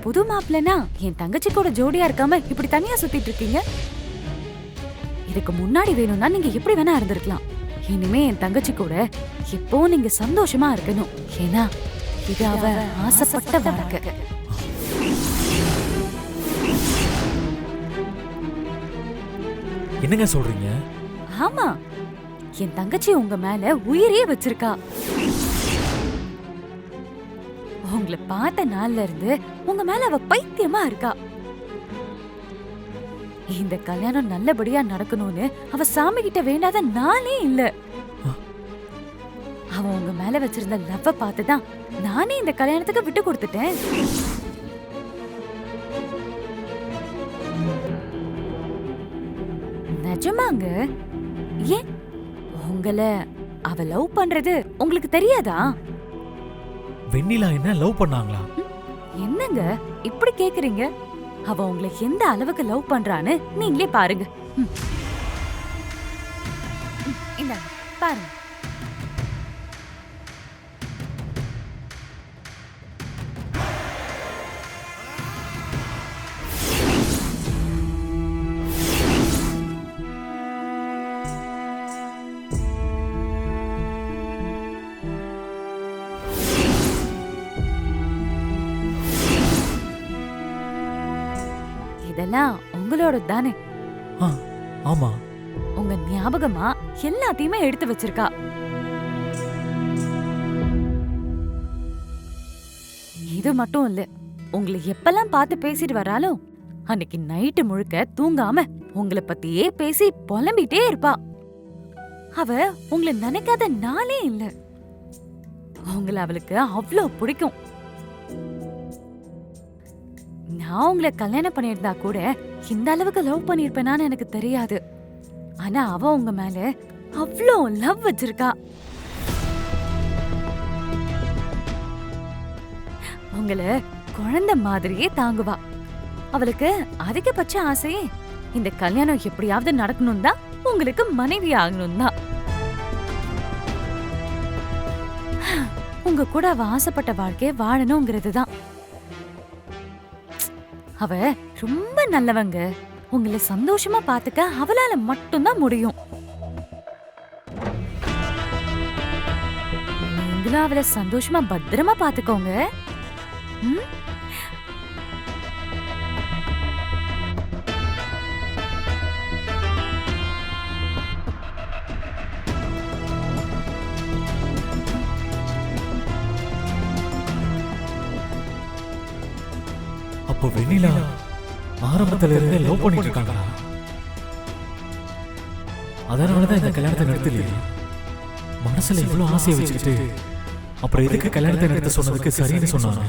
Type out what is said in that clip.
புது மாப்பிள்ளனா என் தங்கச்சி கூட ஜோடியா இருக்காம இப்படி தனியா சுத்திட்டு இருக்கீங்க? இதுக்கு முன்னாடி வேணும்னா நீங்க எப்படி வேணா இருந்திருக்கலாம். இனிமே என் தங்கச்சி கூட எப்போ நீங்க சந்தோஷமா இருக்கணும். ஏன்னா இது அவ ஆசைப்பட்ட வாழ்க்கை. என்னங்க சொல்றீங்க? ஆமா, என் தங்கச்சி உங்க மேல உயிரே வச்சிருக்கா. உங்களை பார்த்த நாள்ல இருந்து உங்க மேல அவ பைத்தியமா இருக்கா. இந்த கல்யாணம் நல்லபடியா நடக்கணும்னு அவ சாமி கிட்ட வேண்டாத நாளே இல்ல. அவ உங்க மேல வச்சிருந்த லவ்வ பார்த்துதான் நானே இந்த கல்யாணத்துக்கு விட்டு கொடுத்துட்டேன். நிஜமாங்க. ஏன் உங்களை அவ லவ் பண்றது உங்களுக்கு தெரியாதா? வெண்ணிலா என்ன லவ் பண்ணாங்களா? என்னங்க இப்படி கேக்குறீங்க? அவ உங்களை எந்த அளவுக்கு லவ் பண்றான்னு நீங்களே பாருங்க. இந்தாங்க பாருங்க. இதெல்லாம் உங்களோட தானே? ஆமா. உங்க ஞாபகமா எல்லாத்தையுமே எடுத்து வச்சிருக்கா. இது மட்டும் இல்ல, உங்களை எப்பெல்லாம் பார்த்து பேசிட்டு வராலோ அன்னைக்கு நைட்டு முழுக்க தூங்காம உங்களை பத்தியே பேசி புலம்பிட்டே இருப்பா. அவ உங்களை நினைக்காத நாளே இல்ல. உங்களை அவளுக்கு அவ்வளோ பிடிக்கும். நான் உங்களை கல்யாணம் பண்ணியிருந்தா கூட இந்த அளவுக்கு லவ் பண்ணிருப்பேனான்னு எனக்கு தெரியாது. ஆனா அவ உங்க மேல அவ்வளோ லவ் வச்சிருக்கா. உங்களை குழந்தை மாதிரியே தாங்குவா. அவளுக்கு அதிகபட்ச ஆசையே இந்த கல்யாணம் எப்படியாவது நடக்கணும் தான், உங்களுக்கு மனைவி ஆகணும் தான். உங்க கூட அவ ஆசைப்பட்ட வாழ்க்கைய வாழணுங்கிறது தான். அவ ரொம்ப நல்லவங்க. உங்களை சந்தோஷமா பாத்துக்க அவளால மட்டும்தான் முடியும். நீங்களும் அவளை சந்தோஷமா பத்திரமா பாத்துக்கோங்க. அப்போ வெண்ணிலா ஆரம்பத்துல இருந்து லவ் பண்ணிட்டு இருக்காங்களா? அதனாலதான் இந்த கல்யாணத்தை நடத்தலையா? மனசுல இவ்வளவு ஆசையை வச்சுக்கிட்டு அப்புறம் எதுக்கு கல்யாணத்தை நடத்த சொன்னதுக்கு சரின்னு சொன்னாங்க?